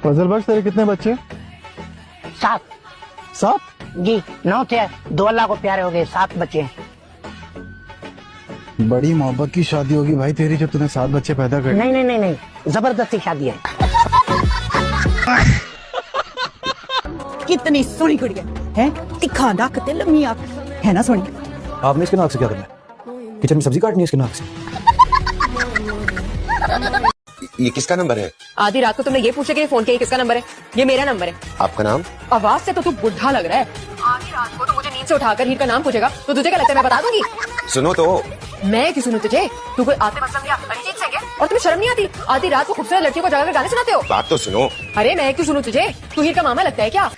फजल बख्श, तेरे कितने बच्चे? 7। 7? जी 9 थे, 2 अल्लाह को प्यारे हो गए, 7 बच्चे हैं। बड़ी मोहब्बत की शादी होगी भाई तेरी, जब तूने 7 बच्चे पैदा कर। नहीं नहीं नहीं नहीं, जबरदस्ती शादी है। कितनी सोहनी कुड़ी है, तिखा नक ते लम्मी आंख है ना सोहनी। आपने इसके नाक से क्या करना है? किचन में सब्जी काटनी है इसके नाक से। ये किसका नंबर है? आधी रात को तुमने ये पूछा कि फोन किया किसका नंबर है? ये मेरा नंबर है। आपका नाम? आवाज से तो तू बुढ़ा लग रहा है। आधी रात को तो मुझे नींद से उठाकर हीर का नाम पूछेगा तो तुझे क्या लगता है मैं बता दूंगी? सुनो तो। मैं क्यों सुनूं तुझे? तू कोई आतिफ असलम या अरिजीत सिंह है और तुम्हें शर्म नहीं आती? आधी रात को खूबसूरत लड़कियों को जगाकर गाने सुनाते हो। बात तो सुनो। अरे मैं क्यों सुनूं तुझे? तू हीर का मामा लगता है क्या?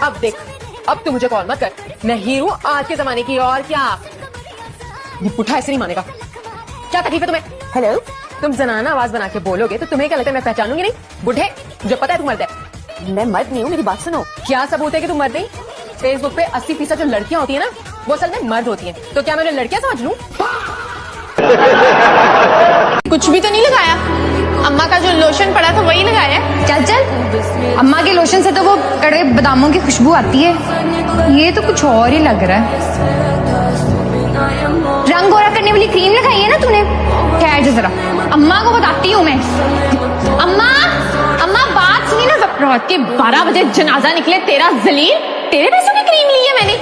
अब देख, अब तू मुझे कॉल मत कर। मैं हीर हूँ आज के जमाने की, और क्या? ये पुट्ठा ऐसे नहीं मानेगा। क्या तकलीफ है तुम्हें? हेलो, तुम जनाना आवाज बना के बोलोगे तो तुम्हें क्या लगता है मैं पहचानूंगी नहीं? बुढ़े, मुझे पता है तू मर्द है। मैं मर्द नहीं हूँ, मेरी बात सुनो। क्या सबूत है कि तुम मर्द नहीं? फेसबुक पे 80% जो लड़कियां होती है ना, वो असल में मर्द होती हैं। तो क्या मैं उन्हें लड़कियां समझ लूं? कुछ भी तो नहीं लगाया। अम्मा का जो लोशन पड़ा था वही लगाया। चल चल, अम्मा के लोशन से तो वो कड़वे बादामों की खुशबू आती है, ये तो कुछ और ही लग रहा है। रंग गोरा करने वाली क्रीम लगाई है ना तूने? ठहर जा जरा, अम्मा को बताती हूँ मैं। अम्मा, अम्मा बात सुनी ना, रात के 12 बजे जनाजा निकले तेरा जलील, तेरे पैसों की क्रीम ली है मैंने।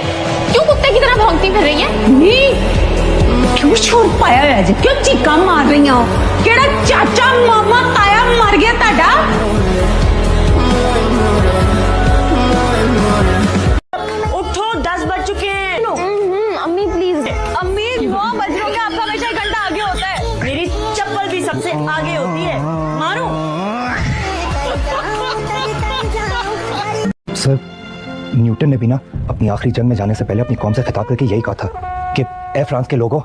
क्यों कुत्ते की तरह भौंकती फिर रही है? क्यों छोड़ पाया है जी? क्यों चीका मार रही हो? केड़ा चाचा मामा ताया मर गया ताड़ा? उठो, 10 बज चुके हैं। अम्मी प्लीज। अम्मी 9 बज रहे होंगे, आपका हमेशा 1 घंटा आगे होता है। मेरी चप्पल भी सबसे आगे होती है। मारो। सर, न्यूटन ने भी ना अपनी आखिरी जंग में जाने से पहले अपनी कौम से खिताब करके यही कहा था कि ए फ्रांस के लोगों,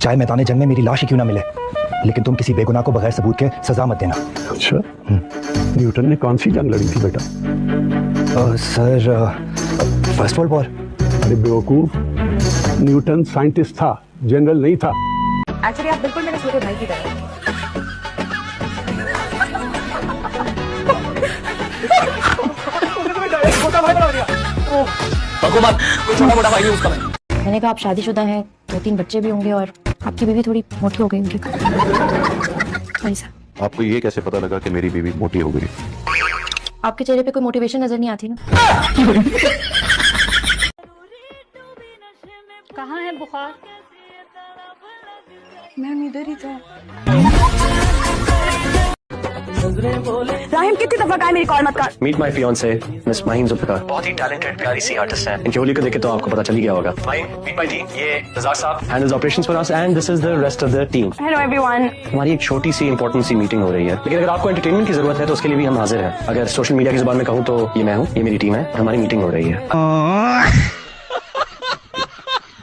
चाहे मैदान जंग में मेरी लाश ही क्यों ना मिले, लेकिन तुम किसी बेगुनाह को बगैर सबूत के सजा मत देना। अच्छा, न्यूटन ने कौन सी जंग लड़ी थी बेटा? Sir, first world war. अरे बेवकूफ, न्यूटन साइंटिस्ट था, जनरल नहीं था। एक्चुअली आप बिल्कुल मेरे छोटे भाई की तरह। मैंने कहा आप शादीशुदा हैं, 2-3 बच्चे भी होंगे और आपकी बीवी थोड़ी मोटी हो गई होगी। थोड़ी सा। आपको ये कैसे पता लगा कि मेरी बीवी मोटी हो गई? आपके चेहरे पे कोई मोटिवेशन नजर नहीं आती ना। कहाँ है बुखार? मैं इधर ही था। राहिम, कितनी दफा कहा मेरी कॉल मत कर। Meet my fiancee miss Maheen Zulfiqar, बहुत ही टैलेंटेड प्यारी सी आर्टिस्ट है। इनकी होली को देख के तो आपको पता चल ही गया होगा। माहीन, मीट माय टीम, ये रज़ाक साहब handles operations for us and this is the rest of the team. Hello everyone. हमारी एक छोटी सी इंपॉर्टेंट सी मीटिंग हो रही है, लेकिन अगर आपको एंटरटेनमेंट की जरूरत है तो उसके लिए भी हम हाजिर हैं। अगर सोशल मीडिया की जुबान में कहूँ तो ये मैं हूँ, ये मेरी टीम है और हमारी मीटिंग हो रही है।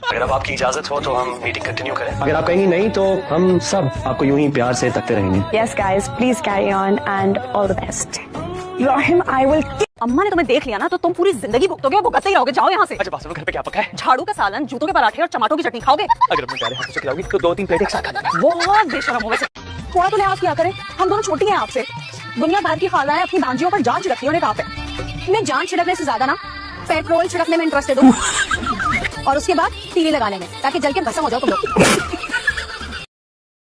अगर अब आपकी इजाजत हो तो हम मीटिंग कंटिन्यू करें। अगर आप कहेंगी नहीं तो हम सब आपको यूं ही प्यार से तकते रहेंगे। Yes guys, please carry on and all the best. Rahim, I will. अम्मा ने तुम्हें देख लिया ना तो तुम पूरी जिंदगी भुगतोगे और भुगतते ही रहोगे। जाओ यहाँ से। अच्छा बात सुनो, घर पे क्या पका है? झाड़ू का सालन, जूतों के पराठे और टमाटो की चटनी खाओगे? अगर अपने प्यारे हाथों से खिलाओगी तो 2-3 प्लेट एक साथ खा लेंगे। बहुत बेशरम हो वैसे। थोड़ा तो लिहाज किया करें, हम दोनों छोटी हैं आपसे। दुनिया भर की खालाएं अपनी भांजियों पर जान छिड़कती है, उन्हें कहा पे मैं जान छिड़कने से ज्यादा ना पेट्रोल छिड़कने में इंटरेस्टेड हूँ और उसके बाद टीवी लगाने में, ताकि जल के भस्म हो जाओ तुम लोग।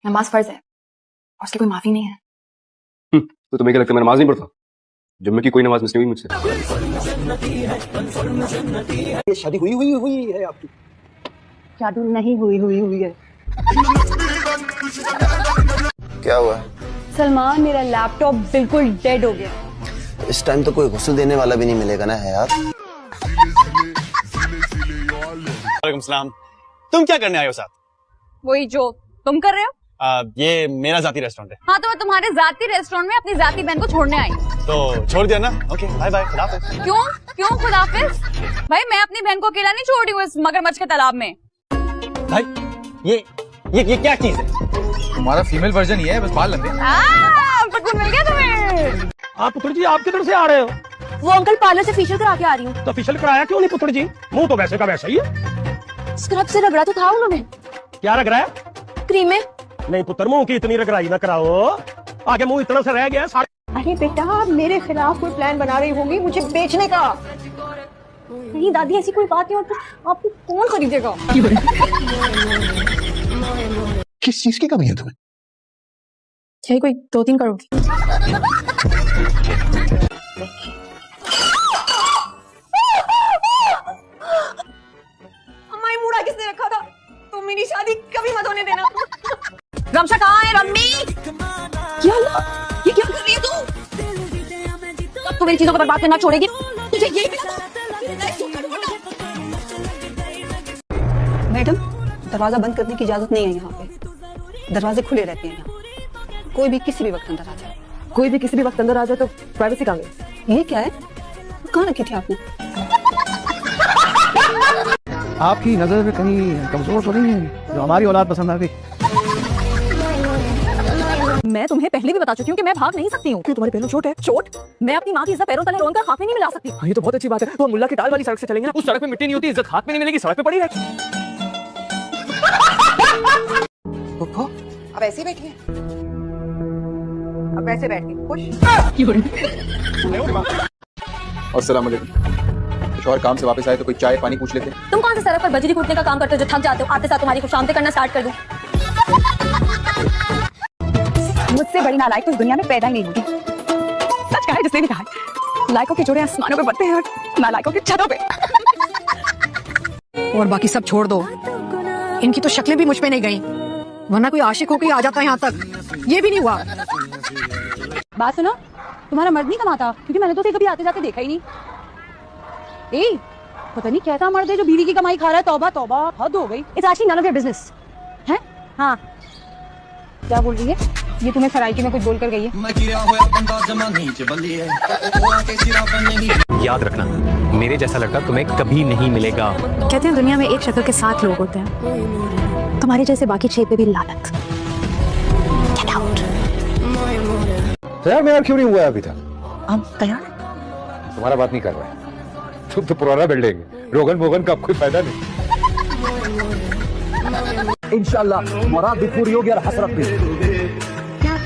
नमाज फर्ज है और उसकी कोई माफी नहीं है। तो तुम्हें क्या लगता है मैं नमाज नहीं पढ़ता? जुम्मे की कोई नमाज मिस नहीं हुई मुझसे। ये शादी हुई है आपकी? जादू नहीं हुई है। क्या हुआ? सलमान, मेरा लैपटॉप बिल्कुल डेड हो गया। इस टाइम तो कोई गुस्ल देने वाला भी नहीं मिलेगा ना है यार। वालेकुम सलाम। तुम क्या करने आए हो साथ? वही जो तुम कर रहे हो। ये मेरा जाती रेस्टोरेंट है। हाँ तो मैं तुम्हारे जाती रेस्टोरेंट में अपनी जाती बहन को छोड़ने आई। तो छोड़ दिया ना? ओके, बाय बाय, खुदा हाफिज। क्यों खुदाफिज? भाई मैं अपनी बहन को अकेला नहीं छोड़ रही हूँ इस मगरमच्छ के तालाब में। भाई ये क्या चीज है? तुम्हारा फीमेल वर्जन ये है, बस बाल लंबे। पटकून मिल गया तुम्हें। आप पुत्र जी आप किधर से आ रहे हो? वो अंकल पार्लर से फेशियल करा के आ रही हूँ। तो फेशियल कराया क्यों नहीं पुत्र जी? मुंह तो वैसे का वैसा ही है। स्क्रब से रगड़ा तो था उन्होंने। क्या रग रहा है? क्रीम में। नहीं पुत्र, मुंह की इतनी रगड़ाई ना कराओ, आगे मुंह इतना सा रह गया, सारे अरे बेटा, मेरे खिलाफ कोई प्लान बना रही होगी मुझे बेचने का। नहीं दादी, ऐसी कोई बात नहीं हो तो आपको कौन खरीदेगा? किस चीज की कमी है तुम्हें? चाहिए कोई 2-3 करोड़ की। अम्मा, ये मूड़ा किसने रखा था? तुम मेरी शादी कभी मत होने देना। गमछा कहाँ है रम्मी? क्या हुआ? ये क्या कर रही है तू? अब तो मेरी चीजों को बर्बाद करना छोड़ेगी। तुझे यही मिला था? मैडम, दरवाजा बंद करने की इजाजत नहीं है यहाँ पे। दरवाजे खुले रहते हैं यहाँ। कोई भी किसी भी वक्त अंदर आ जाए। कोई भी किसी भी वक्त अंदर आ जाए तो प्राइवेसी कहाँ गई? ये क्या है? कहाँ रखी थी आपने? आपकी नजर में कहीं कमजोर तो नहीं है जो हमारी औलाद पसंद आ गई? मैं तुम्हें पहले भी बता चुकी हूँ कि मैं भाग नहीं सकती हूँ। क्यों, तुम्हारे पैरों चोट है? चोट? मैं अपनी माँ की इज्जत पैरों तले रोनकर हाथ में नहीं मिला सकती। ये तो बहुत अच्छी बात है। तो हम मुल्ला की टाल वाली सड़क से चलेंगे ना, उस सड़क पे मिट्टी नहीं होती, इज्जत हाथ में नहीं मिलेगी, सड़क पे पड़ी है। अब ऐसे बैठिए, अब ऐसे बैठ के खुश। अस्सलाम वालेकुम। कुछ और काम से वापस आए तो कोई चाय पानी पूछ लेते। तुम कौन से सड़क पर बजरी कूटने का काम करते हो जो थक जाते हो? आते साथ तुम्हारी को शांति करना स्टार्ट कर दूं? मुझसे बड़ी नालायक तो इस दुनिया में पैदा ही नहीं होगी। सच कहा है जिसने भी कहा है, लायकों के जोड़े आसमानों पे बढ़ते हैं और नालायकों की छतों पे। और बाकी सब छोड़ दो, इनकी तो शक्लें भी मुझ पे नहीं गई, वरना कोई आशिक होकर आ जाता है यहाँ तक। ये भी नहीं हुआ। बात सुनो, तुम्हारा मर्द नहीं कमाता, क्योंकि मैंने तो उसे कभी आते जाते देखा ही नहीं। ए, पता नहीं कैसा मर्द है जो बीवी की कमाई खा रहा है। तौबा तौबा, हद हो गई। It's actually none of your business है। हाँ, क्या बोल रही है? ये तुम्हें सराइकी में कुछ बोल कर गई है? याद रखना, मेरे जैसा लड़का तुम्हें कभी नहीं मिलेगा। कहते हैं दुनिया में एक शक्ल के 7 लोग होते हैं, तुम्हारे जैसे बाकी 6 पे भी लानत। Get out. तैयार मेरा क्यों नहीं हुआ अभी तक? हम तैयार। तुम्हारा बात नहीं कर रहा है। तुम तो पुराना बिल्डिंग, रोगन भोगन का कोई फायदा नहीं। इंशाल्लाह मुराद भी पूरी होगी और हसरत भी।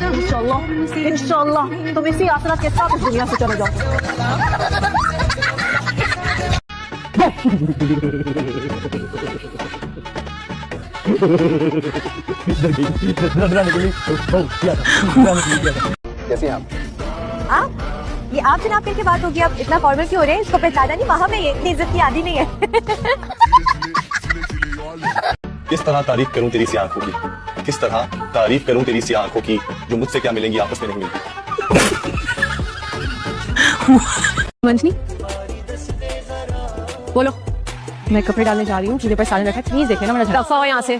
इंशाल्लाह, इंशाल्लाह तुम इसी आसरा के साथ इस दुनिया से चले जाओ। कैसे आप? ये आप जनाब करके बात होगी, अब इतना फॉर्मल क्यों हो रहे हैं? इसको पहचाना नहीं, वहाँ में ये इतनी इज्जत की आदि नहीं है। किस तरह तारीफ करूं तेरी सी आंखों की, किस तरह तारीफ करूं तेरी सी आंखों की, जो मुझसे क्या मिलेंगी आपस में नहीं मिलती। मंजनी, बोलो। मैं कपड़े डालने जा रही हूँ, मुझे पर साले रखा है, प्लीज देख लेना मेरा। दफा हो यहाँ से।